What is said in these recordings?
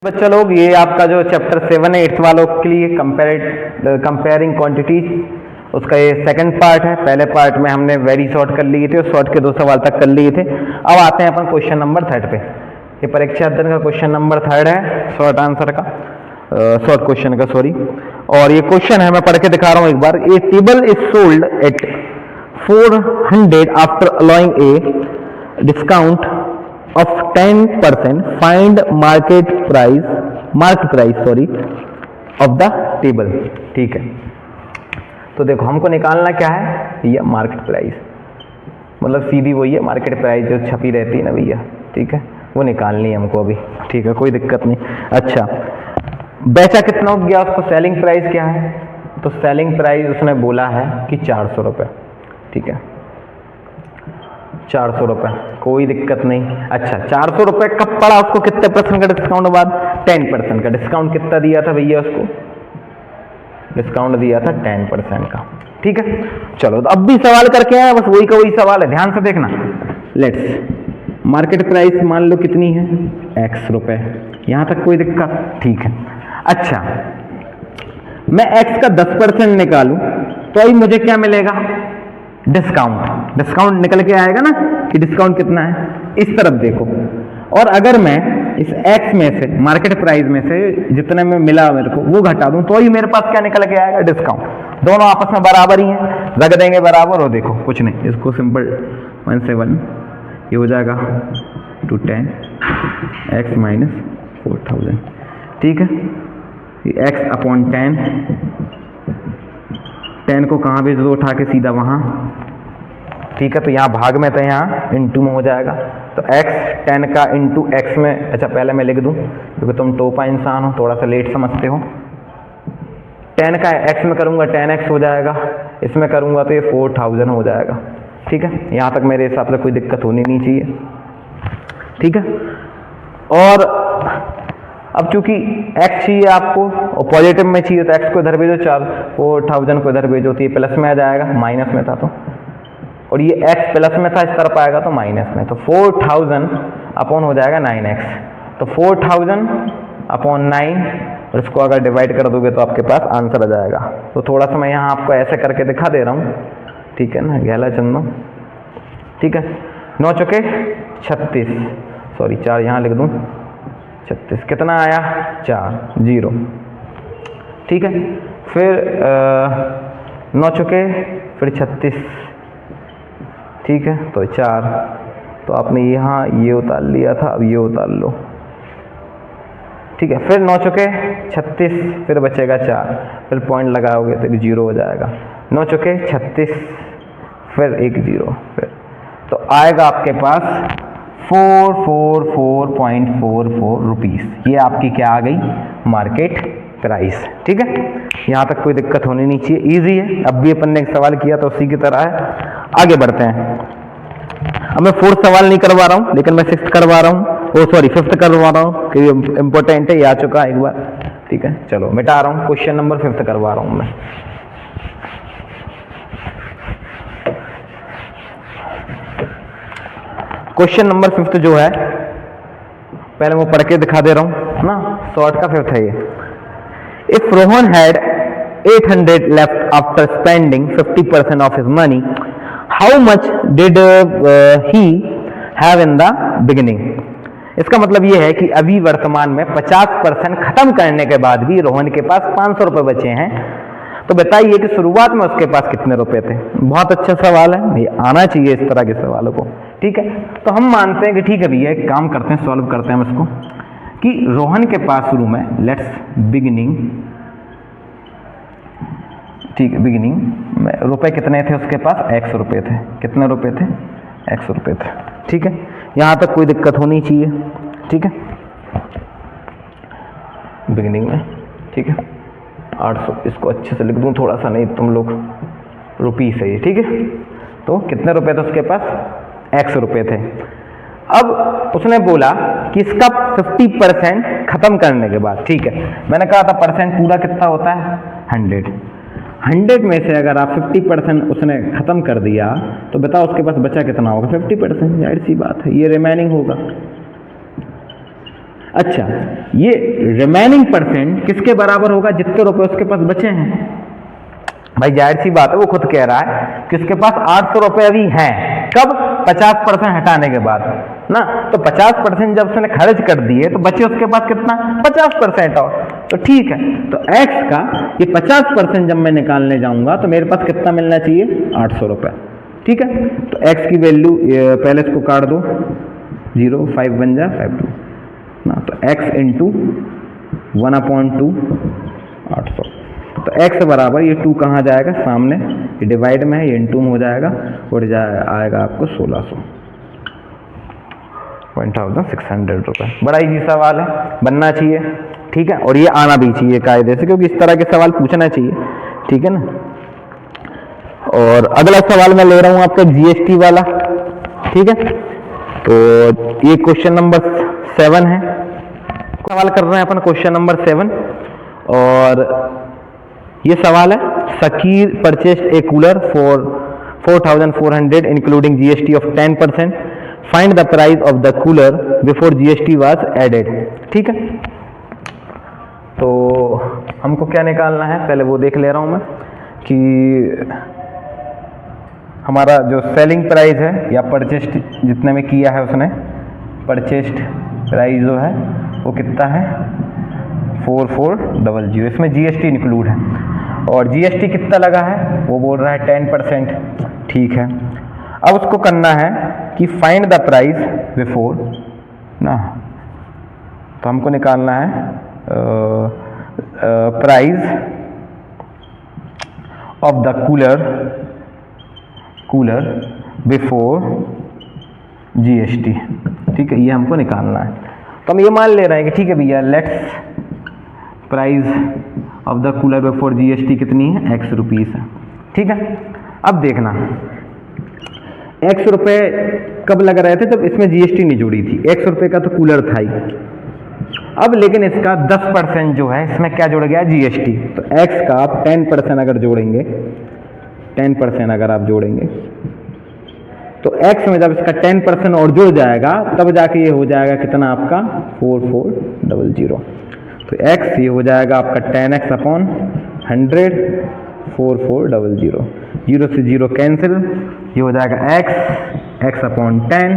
बच्चा लोग, ये आपका जो चैप्टर 7 है 8th वालों के लिए कंपेयरिंग क्वांटिटीज, उसका ये सेकंड पार्ट है। पहले पार्ट में हमने वेरी शॉर्ट कर लिए थे और शॉर्ट के 2 सवाल तक कर लिए थे। अब आते हैं अपन क्वेश्चन नंबर 3 पे। ये परीक्षा अध्ययन का क्वेश्चन नंबर 3 है, शॉर्ट आंसर का, शॉर्ट क्वेश्चन का, सॉरी। और ये क्वेश्चन है, मैं पढ़ के दिखा रहा हूँ एक बार। A table is sold at 400 after allowing a discount of 10%, find market price of the table। ठीक है, तो देखो हमको निकालना क्या है भैया, मार्केट प्राइस, मतलब सीधी वही है मार्केट प्राइस जो छपी रहती है ना भैया, ठीक है, वो निकालनी है हमको अभी। ठीक है, कोई दिक्कत नहीं। अच्छा, बेचा कितना हो गया उसको, सेलिंग प्राइस क्या है, तो सेलिंग प्राइस उसने बोला है कि 400 रुपये। ठीक है, 400 रुपये, कोई दिक्कत नहीं। अच्छा, 400 रुपये कब पड़ा उसको, कितने परसेंट का डिस्काउंट बाद, 10% का डिस्काउंट। कितना दिया था भैया उसको, डिस्काउंट दिया था 10% का। ठीक है, चलो तो अब भी सवाल करके आए, बस वही का वही सवाल है, ध्यान से देखना। लेट्स, मार्केट प्राइस मान लो कितनी है, x रुपये, यहां तक कोई दिक्कत, ठीक है। अच्छा, मैं x का 10% निकालूं तो अभी मुझे क्या मिलेगा, डिस्काउंट। डिस्काउंट निकल के आएगा ना कि डिस्काउंट कितना है, इस तरफ देखो। और अगर मैं इस x में से, मार्केट प्राइस में से जितने में मिला मेरे को वो घटा दूं तो ही मेरे पास क्या निकल के आएगा, डिस्काउंट। दोनों आपस में बराबर ही हैं, रख देंगे बराबर। और देखो कुछ नहीं, इसको सिंपल 1 से 1 ये हो जाएगा 2 10 x माइनस 4000। ठीक है, x अपॉन 10 को कहाँ भेज दो, उठा के सीधा वहाँ। ठीक है, तो यहाँ भाग में तो यहाँ इंटू में हो जाएगा, तो x 10 का इंटू x में। अच्छा, पहले मैं लिख दूँ क्योंकि तुम टोपा इंसान हो, थोड़ा सा लेट समझते हो। 10 का x में करूँगा 10x हो जाएगा, इसमें करूँगा तो ये 4000 हो जाएगा। ठीक है, यहाँ तक मेरे हिसाब से कोई दिक्कत होनी नहीं चाहिए। ठीक है, और अब चूंकि x चाहिए आपको और पॉजिटिव में चाहिए तो x को इधर भेजो, 4000 को इधर भेजो, तो ये प्लस में आ जाएगा, माइनस में था तो, और ये x प्लस में था, इस तरफ आएगा तो माइनस में। तो 4000 अपॉन हो जाएगा 9x, तो 4000 अपॉन 9, और इसको अगर डिवाइड कर दोगे तो आपके पास आंसर आ जाएगा। तो थोड़ा सा मैं यहाँ आपको ऐसे करके दिखा दे रहा हूँ, ठीक है ना, गहला चंदो। ठीक है, 9 चौके 36, सॉरी 4 यहाँ लिख दूँ, 36 कितना आया, 4 0। ठीक है, फिर 9 चौके फिर 36, ठीक है, तो 4, तो आपने यहाँ ये उतार लिया था, अब ये उतार लो। ठीक है, फिर 9 चौके 36, फिर बचेगा 4, फिर पॉइंट लगाओगे तो 0 हो जाएगा। 9 चौके 36, फिर 1 0, फिर तो आएगा आपके पास 444.44 रुपीज़। ये आपकी क्या आ गई, मार्केट प्राइस। ठीक है, यहाँ तक कोई दिक्कत होनी नहीं चाहिए, इजी है। अब भी अपन ने एक सवाल किया तो उसी की तरह है। आगे बढ़ते हैं। अब मैं 4th सवाल नहीं करवा रहा हूँ, लेकिन मैं 6th करवा रहा हूँ, ओ सॉरी 5th करवा रहा हूँ, क्योंकि इंपॉर्टेंट है, ये आ चुका है एक बार। ठीक है, चलो मिटा रहा हूँ, क्वेश्चन नंबर 5th करवा रहा हूँ मैं। क्वेश्चन नंबर 5th जो है, पहले मैं पढ़ के दिखा दे रहा हूँ ना, शॉर्ट का 5th है ये। If Rohan had 800 left after spending 50% of his money, how much did he have in the beginning. इसका मतलब ये है कि अभी वर्तमान में 50% खत्म करने के बाद भी रोहन के पास 500 रुपये बचे हैं, तो बताइए कि शुरुआत में उसके पास कितने रुपए थे। बहुत अच्छा सवाल है, ये आना चाहिए इस तरह के सवालों को। ठीक है, तो हम मानते हैं कि ठीक है भैया, एक काम करते हैं, सॉल्व करते हैं हम इसको, कि रोहन के पास शुरू में, लेट्स बिगिनिंग, ठीक है, बिगिनिंग में रुपए कितने थे उसके पास, x रुपये थे। कितने रुपए थे, x रुपये थे। ठीक है, यहाँ तक कोई दिक्कत होनी चाहिए। ठीक है, बिगिनिंग में, ठीक है, 800, इसको अच्छे से लिख दूँ थोड़ा सा, नहीं तुम लोग रुपीस है ये। ठीक है, तो कितने रुपए थे उसके पास, x रुपये थे। अब उसने बोला कि इसका 50% खत्म करने के बाद, ठीक है, मैंने कहा था परसेंट पूरा कितना होता है, 100 में से अगर आप 50% उसने खत्म कर दिया तो बताओ उसके पास बचा कितना होगा, 50%। जाहिर सी बात है, ये रिमेनिंग होगा। अच्छा, ये रिमेनिंग परसेंट किसके बराबर होगा? जितने रुपए उसके पास बचे हैं। भाई जाहिर सी बात है, वो खुद कह रहा है कि उसके पास 800 रुपए अभी हैं। कब? 50% हटाने के बाद ना। तो 50% जब उसने खर्च कर दिए तो बचे उसके पास कितना? 50% और। तो ठीक है, तो x का ये 50% जब मैं निकालने जाऊंगा तो मेरे पास कितना मिलना चाहिए? 800 रुपए। ठीक है, तो x की वैल्यू पहले इसको काट दो, 0 5 बन जा 5 2 ना। तो x इंटू 1/2 800। तो x बराबर ये 2 कहाँ जाएगा? सामने, ये डिवाइड में है, ये इंटू में हो जाएगा और आएगा आपको 1600, 1600 रुपये। बड़ा इजी सवाल है, बनना चाहिए। ठीक है, और ये आना भी चाहिए कायदे से, क्योंकि इस तरह के सवाल पूछना चाहिए। ठीक है ना। और अगला सवाल मैं ले रहा हूं आपका जीएसटी वाला। ठीक है, तो ये क्वेश्चन नंबर 7 है। सवाल कर रहे हैं अपन क्वेश्चन नंबर 7, और ये सवाल है, Shakir purchased a cooler for 4400 including GST of 10%। Find the price of the cooler before GST was added. ठीक है, तो हमको क्या निकालना है, पहले वो देख ले रहा हूं मैं कि हमारा जो सेलिंग प्राइस है या परचेस्ड जितने में किया है उसने, परचेस्ड प्राइस जो है वो कितना है? 4400। इसमें जीएसटी इंक्लूड है, और जीएसटी कितना लगा है? वो बोल रहा है 10%। ठीक है, अब उसको करना है कि फाइंड द प्राइस बिफोर ना। तो हमको निकालना है price of the cooler before GST. ठीक है, ये हमको निकालना है। तो हम ये मान ले रहे हैं कि ठीक है भैया, let's price of the cooler before GST कितनी है? x रुपीस है। ठीक है, अब देखना x रुपए कब लग रहे थे? जब इसमें जीएसटी नहीं जुड़ी थी। x रुपए का तो कूलर था ही। अब लेकिन इसका 10% जो है, इसमें क्या जुड़ गया? जीएसटी। तो x का आप 10% अगर जोड़ेंगे, 10% अगर आप जोड़ेंगे तो x में जब इसका 10% और जुड़ जाएगा तब जाके ये हो जाएगा कितना आपका? 4400। तो x ये हो जाएगा आपका 10x अपॉन 100, 4400। 0 से 0 कैंसिल, ये हो जाएगा x अपॉन 10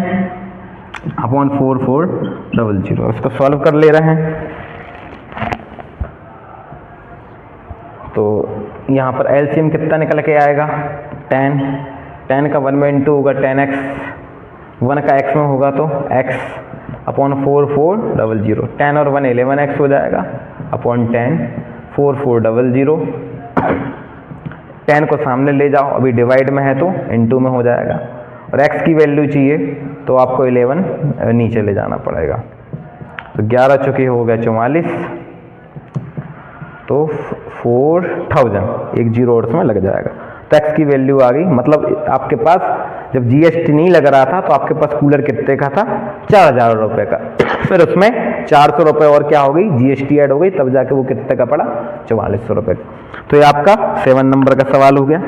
अपॉन 4400। इसको सॉल्व कर ले रहे हैं। तो यहाँ पर एलसीएम कितना निकल के आएगा? 10 का 1 में इंटू होगा 10x, 1 का x में होगा तो x अपॉन 4400। 10 और 1 11x हो जाएगा अपॉन 10 4400। 10 को सामने ले जाओ, अभी डिवाइड में है तो इंटू में हो जाएगा, और x की वैल्यू चाहिए तो आपको 11 नीचे ले जाना पड़ेगा। तो 11 चुके हो गया 44, तो 4000 एक जीरो और उसमें लग जाएगा। तो x की वैल्यू आ गई। मतलब आपके पास जब जीएसटी नहीं लग रहा था तो आपके पास कूलर कितने का था? 4000 रुपये का। फिर उसमें 400 रुपये और क्या हो गई? जीएसटी ऐड हो गई, तब जाके वो कितने का पड़ा? 4400 रुपये। तो ये आपका 7 नंबर का सवाल हो गया।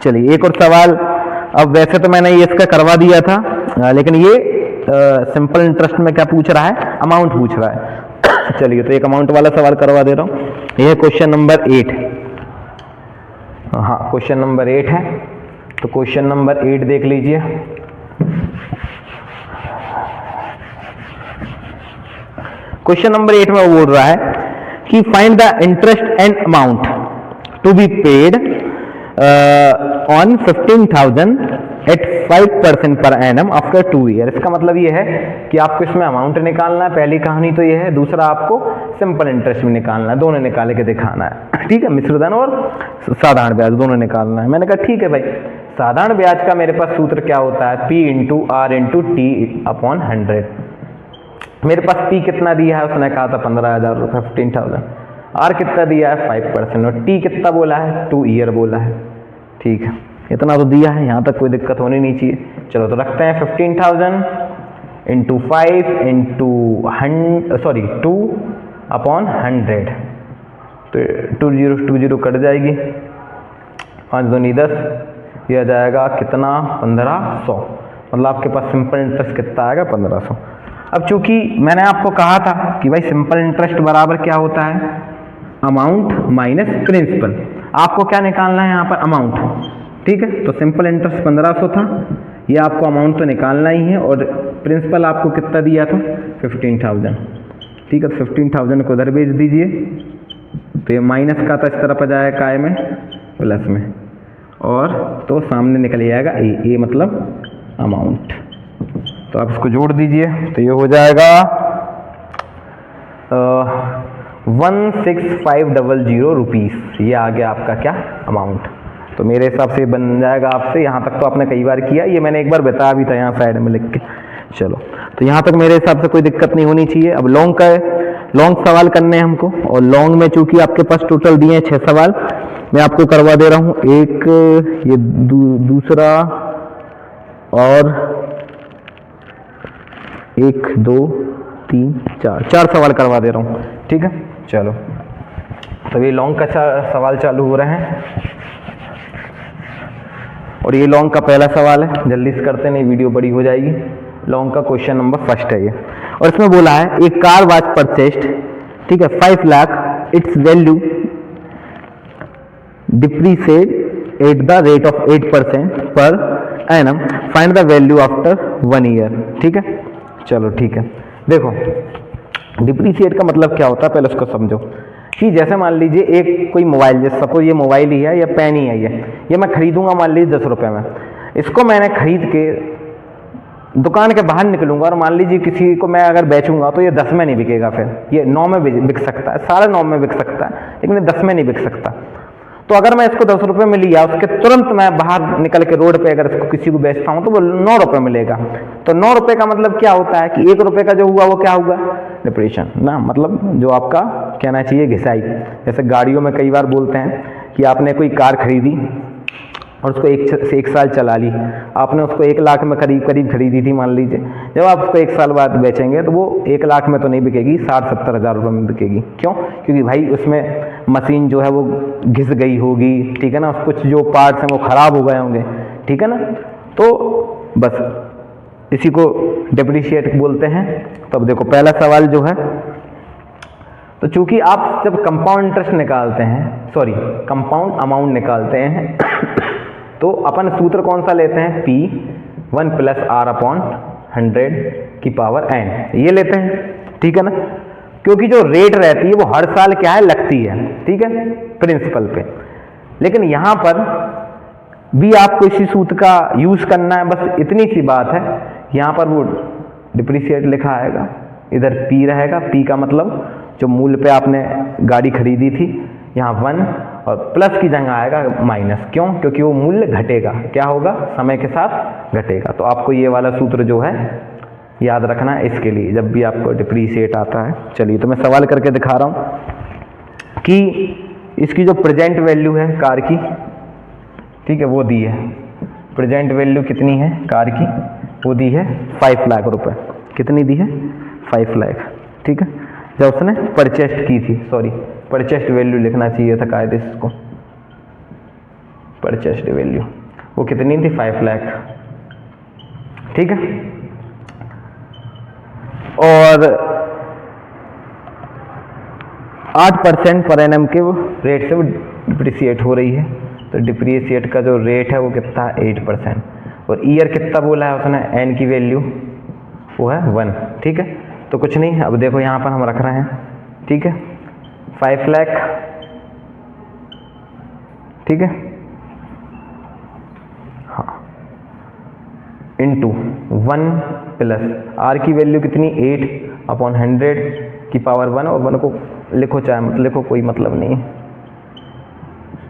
चलिए एक और सवाल। अब वैसे तो मैंने ये इसका करवा दिया था, लेकिन ये सिंपल इंटरेस्ट में क्या पूछ रहा है? अमाउंट पूछ रहा है। चलिए तो एक अमाउंट वाला सवाल करवा दे रहा हूँ। यह क्वेश्चन नंबर 8। हाँ, क्वेश्चन नंबर 8 है। तो क्वेश्चन नंबर 8 देख लीजिए। क्वेश्चन नंबर 8 में वो बोल रहा है कि find the interest and amount to be paid on 15,000 at 5% per annum after 2 year. इसका मतलब ये है कि आपको इसमें अमाउंट निकालना है, पहली कहानी तो ये है। दूसरा आपको सिंपल इंटरेस्ट भी निकालना है, दोनों निकाल के दिखाना है। ठीक है, मिश्रधन और साधारण ब्याज दोनों निकालना है। मैंने कहा ठीक है भाई, साधारण ब्याज का मेरे पास सूत्र क्या होता है? P into R into T upon 100। मेरे पास P कितना दिया है? उसने कहा था 15,000 रुपये, 15,000। R कितना दिया है? 5%। और T कितना बोला है? 2 ईयर बोला है। ठीक है, इतना तो दिया है, यहाँ तक कोई दिक्कत होनी नहीं चाहिए। चलो तो रखते हैं 15,000 इंटू 5 इंटू 2 अपॉन 100। तो 20 कट जाएगी, 5 दूनी 10, यह आ जाएगा कितना? 1500। मतलब आपके पास सिंपल इंटरेस्ट कितना आएगा? 1500। अब चूंकि मैंने आपको कहा था कि भाई सिंपल इंटरेस्ट बराबर क्या होता है, अमाउंट माइनस प्रिंसिपल। आपको क्या निकालना है यहाँ पर, अमाउंट, ठीक है। तो सिंपल इंटरेस्ट 1500 था, ये आपको अमाउंट तो निकालना ही है, और प्रिंसिपल आपको कितना दिया था, 15,000, ठीक है। तो 15,000 को उधर भेज दीजिए, तो ये माइनस का तो इस तरफ आ जाएगा काय में, प्लस में, और तो सामने निकल जाएगा ए मतलब अमाउंट। तो आप इसको जोड़ दीजिए, तो ये हो जाएगा 16500 रुपीज़। ये आ गया आपका क्या, अमाउंट। तो मेरे हिसाब से बन जाएगा आपसे, यहाँ तक तो आपने कई बार किया, ये मैंने एक बार बताया भी था यहाँ साइड में लिख के। चलो, तो यहाँ तक मेरे हिसाब से कोई दिक्कत नहीं होनी चाहिए। अब लॉन्ग का, लॉन्ग सवाल करने हैं हमको, और लॉन्ग में चूंकि आपके पास टोटल दिए हैं 6 सवाल, मैं आपको करवा दे रहा हूँ। एक ये दूसरा, और 1 2 3 4 सवाल करवा दे रहा हूँ, ठीक है। चलो, तो ये लॉन्ग का सवाल चालू हो रहे हैं, और ये लॉन्ग का पहला सवाल है, जल्दी से करते नहीं वीडियो बड़ी हो जाएगी। लॉन्ग का क्वेश्चन नंबर फर्स्ट है ये, और इसमें बोला है एक कार वाज परचेस्ड, ठीक है, 5 lakh, its value depreciate at the rate of 8% per annum, find the value after 1 year, ठीक है। चलो ठीक है, देखो डिप्रीशिएट का मतलब क्या होता है पहले उसको समझो। कि जैसे मान लीजिए एक कोई मोबाइल, जैसे सपोज ये मोबाइल ही है या पेन ही है, ये मैं खरीदूंगा मान लीजिए 10 रुपये में, इसको मैंने खरीद के दुकान के बाहर निकलूंगा, और मान लीजिए किसी को मैं अगर बेचूंगा तो ये 10 में नहीं बिकेगा, फिर ये 9 में बिक सकता है, साढ़े 9 में बिक सकता है, लेकिन 10 में नहीं बिक सकता। तो अगर मैं इसको 10 रुपये में लिया, उसके तुरंत मैं बाहर निकल के रोड पे अगर इसको किसी को बेचता हूँ तो वो 9 रुपये मिलेगा। तो 9 रुपये का मतलब क्या होता है कि 1 रुपये का जो हुआ वो क्या हुआ, डिप्रीशिएशन ना, मतलब जो आपका कहना चाहिए घिसाई। जैसे गाड़ियों में कई बार बोलते हैं कि आपने कोई कार खरीदी और उसको 1 साल चला ली, आपने उसको 1 लाख में करीब खरीदी थी मान लीजिए, जब आप उसको 1 साल बाद बेचेंगे तो वो 1 लाख में तो नहीं बिकेगी, 60-70 हज़ार रुपये में बिकेगी। क्यों? क्योंकि भाई उसमें मशीन जो है वो घिस गई होगी, ठीक है ना, कुछ जो पार्ट्स हैं वो ख़राब हो गए होंगे, ठीक है ना। तो बस इसी को डिप्रीशिएट बोलते हैं। तो अब देखो पहला सवाल जो है, तो चूंकि आप जब कंपाउंड इंटरेस्ट निकालते हैं, सॉरी कंपाउंड अमाउंट निकालते हैं तो अपन सूत्र कौन सा लेते हैं, P1 + R/100⁴ ये लेते हैं, ठीक है ना। क्योंकि जो रेट रहती है वो हर साल क्या है, लगती है, ठीक है, प्रिंसिपल पे। लेकिन यहाँ पर भी आपको इसी सूत्र का यूज करना है, बस इतनी सी बात है। यहाँ पर वो डिप्रीशिएट लिखा आएगा, इधर P रहेगा, P का मतलब जो मूल्य पे आपने गाड़ी खरीदी थी, यहाँ 1 और प्लस की जगह आएगा माइनस। क्यों? क्योंकि वो मूल्य घटेगा, क्या होगा, समय के साथ घटेगा। तो आपको ये वाला सूत्र जो है याद रखना है इसके लिए, जब भी आपको डिप्रीशिएट आता है। चलिए, तो मैं सवाल करके दिखा रहा हूँ कि इसकी जो प्रेजेंट वैल्यू है कार की, ठीक है, वो दी है। प्रेजेंट वैल्यू कितनी है कार की, वो दी है 5 लाख रुपए। कितनी दी है, 5 लाख, ठीक है। जब उसने परचेस्ट की थी, सॉरी परचेस्ट वैल्यू लिखना चाहिए था कायदे से इसको, परचेस्ट वैल्यू वो कितनी थी, 5 लाख, ठीक है। और 8% पर एनम के रेट से वो डिप्रीशिएट हो रही है। तो डिप्रीशिएट का जो रेट है वो कितना है, 8%। और ईयर कितना बोला है उसने, एन की वैल्यू वो है 1, ठीक है। तो कुछ नहीं, अब देखो यहाँ पर हम रख रहे हैं, ठीक है, 5 लाख, ठीक है, हाँ, इंटू 1 + आर की वैल्यू कितनी, 8/100⁴ और 1 को लिखो चाहे मत लिखो, कोई मतलब नहीं है।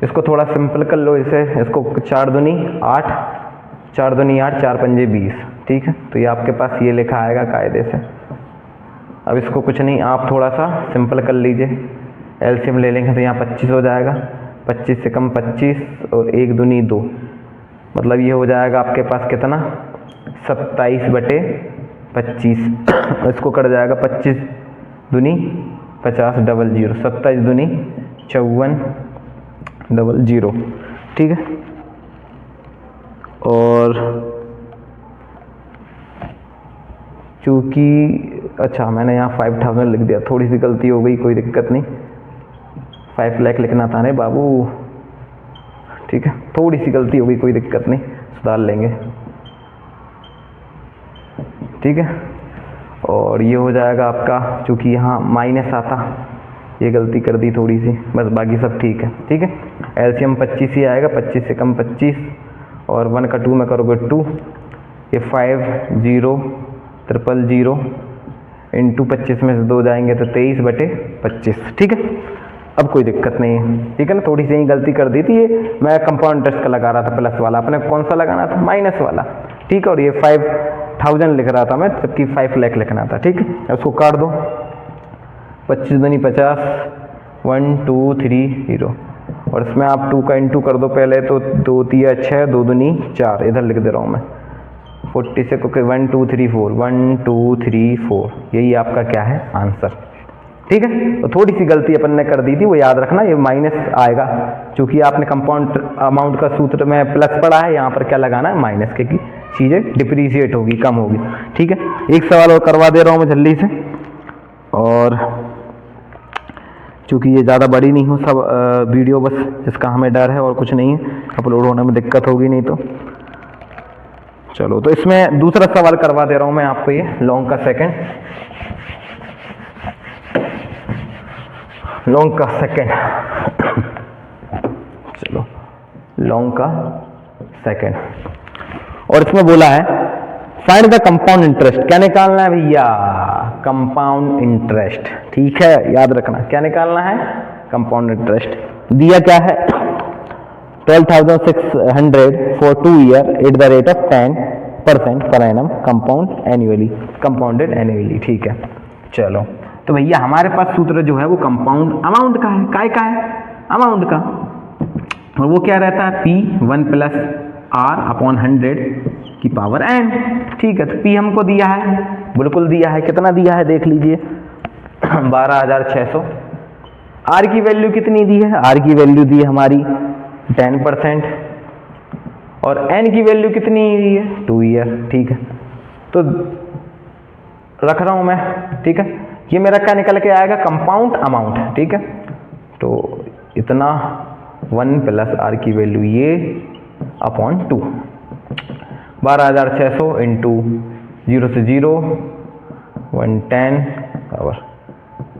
इसको थोड़ा सिंपल कर लो, इसे इसको 4 दूनी 8, 4 दूनी 8, 4 पंजे 20, ठीक है। तो ये आपके पास ये लिखा आएगा कायदे से। अब इसको कुछ नहीं, आप थोड़ा सा सिंपल कर लीजिए, एलसीएम ले लेंगे तो यहाँ 25 हो जाएगा, 25 से कम 25 और 1 दूनी 2, मतलब ये हो जाएगा आपके पास कितना, 27/25। इसको कट जाएगा 25 दूनी 50 00, 27 दूनी 54 00, ठीक है। और चूँकि अच्छा मैंने यहाँ 5000 लिख दिया, थोड़ी सी गलती हो गई, कोई दिक्कत नहीं। 5 लाख लिखना था ना बाबू, ठीक है, थोड़ी सी गलती हो गई, कोई दिक्कत नहीं, सुधार लेंगे, ठीक है। और ये हो जाएगा आपका, चूँकि यहाँ माइनस आता, ये गलती कर दी थोड़ी सी, बस बाकी सब ठीक है, ठीक है। एलसीएम 25 ही आएगा, 25 से कम 25, और 1 का 2 में करोगे 2, ये 5 0 0 0 इंटू 25 में से 2 जाएंगे तो 23/25, ठीक है। अब कोई दिक्कत नहीं है, ठीक है ना। थोड़ी सी यही गलती कर दी थी, ये मैं कंपाउंड इंटरेस्ट का लगा रहा था प्लस वाला, अपने कौन सा लगाना था, माइनस वाला, ठीक है। और ये 5000 लिख रहा था मैं, जबकि 5 लाख लिखना था, ठीक है। उसको काट दो, 25 दूनी 50, 1 2 3 0, और इसमें आप 2 का इंटू कर दो पहले, तो 2 3 6, 2 दूनी 4, इधर लिख दे रहा हूँ मैं, 40 से 1 2 3 4, 1 2 3 4, यही आपका क्या है आंसर, ठीक है। तो थोड़ी सी गलती अपन ने कर दी थी, वो याद रखना, ये माइनस आएगा, क्योंकि आपने कंपाउंड अमाउंट का सूत्र में प्लस पढ़ा है, यहाँ पर क्या लगाना है माइनस, क्योंकि चीज़ें डिप्रीशिएट होगी, कम होगी, ठीक है। एक सवाल और करवा दे रहा हूँ मैं जल्दी से, और चूँकि ये ज़्यादा बड़ी नहीं हो सब वीडियो, बस इसका हमें डर है और कुछ नहीं है, अपलोड होने में दिक्कत होगी नहीं तो। चलो, तो इसमें दूसरा सवाल करवा दे रहा हूँ मैं आपको, ये लॉन्ग का सेकंड, लॉन्ग का सेकंड, चलो लॉन्ग का सेकंड, और इसमें बोला है फाइंड द कंपाउंड इंटरेस्ट, क्या निकालना है भैया, कंपाउंड इंटरेस्ट, ठीक है, याद रखना क्या निकालना है, कंपाउंड इंटरेस्ट। दिया क्या है, 12,600 for 2 year eight the rate of 10% per annum compound annually, compounded annually, ठीक है। चलो, तो भैया हमारे पास सूत्र जो है वो कंपाउंड अमाउंट का है, काय का है, अमाउंट का, और वो क्या रहता है, P1 + R/100 की पावर n, ठीक है। तो P हमको दिया है, बिल्कुल दिया है, कितना दिया है देख लीजिए 12,600। R की वैल्यू कितनी दी है, R की वैल्यू दी है हमारी 10%, और n की वैल्यू कितनी दी है 2 ईयर, ठीक है। तो रख रहा हूं मैं, ठीक है। ये मेरा क्या निकल के आएगा, कंपाउंड अमाउंट, ठीक है। तो इतना 1 + R की वैल्यू ये अपॉन 2, 12,600 इंटू 0 से 0 110 पावर,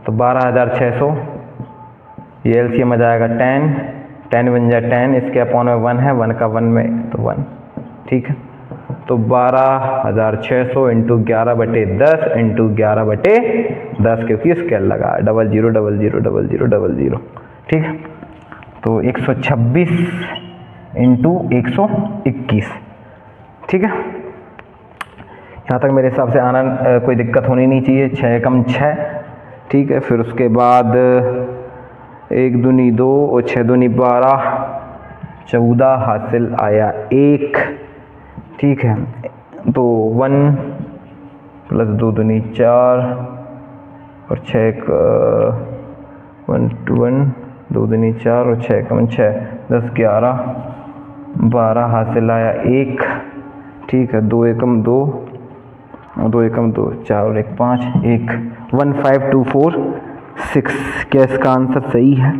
तो 12,600, ये एलसीएम आ जाएगा 10, 10 बन जाए 10, इसके अपॉन में 1 है, 1 का 1 में तो 1, ठीक है। तो 12,600 इंटू 11/10 इंटू 11/10, क्योंकि स्केल लगा 00 00 00 00, ठीक है। तो 126 इंटू 121, ठीक है। यहाँ तक मेरे हिसाब से आना कोई दिक्कत होनी नहीं चाहिए, 6 कम 6, ठीक है। फिर उसके बाद 1 दूनी 2 और 6 दूनी 12, 14 हासिल आया 1, ठीक है। तो 1 + 2 दूनी 4 और 6 1 2 1 2 दूनी 4 और 6 कम 6, 10 11 12 हासिल आया 1, ठीक है। 2 एकम 2 और 2 एकम 2, 4 और 1 5, 1 15246, क्या इसका आंसर सही है,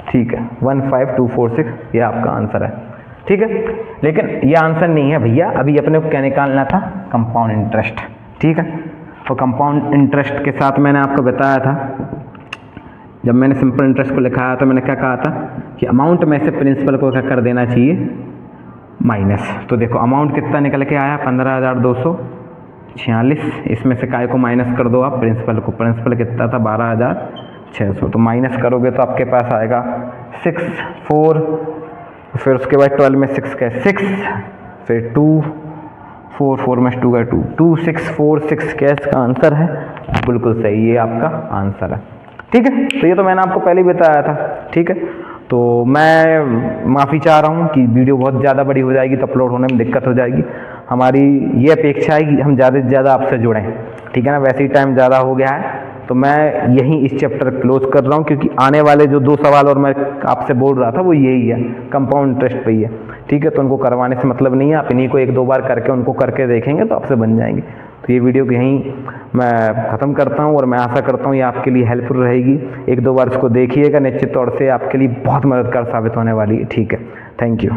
ठीक है। 15246 ये आपका आंसर है, ठीक है। लेकिन ये आंसर नहीं है भैया, अभी अपने को क्या निकालना था, कंपाउंड इंटरेस्ट, ठीक है। तो कंपाउंड इंटरेस्ट के साथ मैंने आपको बताया था, जब मैंने सिंपल इंटरेस्ट को लिखाया तो मैंने क्या कहा था कि अमाउंट में से प्रिंसिपल को क्या कर देना चाहिए, माइनस। तो देखो अमाउंट कितना निकल के आया, 15,246, इसमें से काय को माइनस कर दो आप, प्रिंसिपल को, प्रिंसिपल कितना था 12,600, तो माइनस करोगे तो आपके पास आएगा 6 4, फिर उसके बाद 12 में 6 का 6, फिर 2 4 4 में 2 का 2 2 6 4 6, क्या इसका आंसर है, बिल्कुल सही, ये आपका आंसर है, ठीक है। तो ये तो मैंने आपको पहले ही बताया था, ठीक है। तो मैं माफ़ी चाह रहा हूँ कि वीडियो बहुत ज़्यादा बड़ी हो जाएगी तो अपलोड होने में दिक्कत हो जाएगी। हमारी ये अपेक्षा है कि हम ज़्यादा से ज़्यादा आपसे जुड़ें, ठीक है ना। वैसे ही टाइम ज़्यादा हो गया है, तो मैं यहीं इस चैप्टर क्लोज कर रहा हूँ, क्योंकि आने वाले जो 2 सवाल और मैं आपसे बोल रहा था वो यही है, कंपाउंड इंटरेस्ट पे ही है, ठीक है। तो उनको करवाने से मतलब नहीं है, आप इन्हीं को 1-2 बार करके उनको करके देखेंगे तो आपसे बन जाएंगे। तो ये वीडियो को यहीं मैं ख़त्म करता हूँ और मैं आशा करता हूँ ये आपके लिए हेल्पफुल रहेगी। एक दो बार इसको देखिएगा, निश्चित तौर से आपके लिए बहुत मददगार साबित होने वाली है। ठीक है, थैंक यू।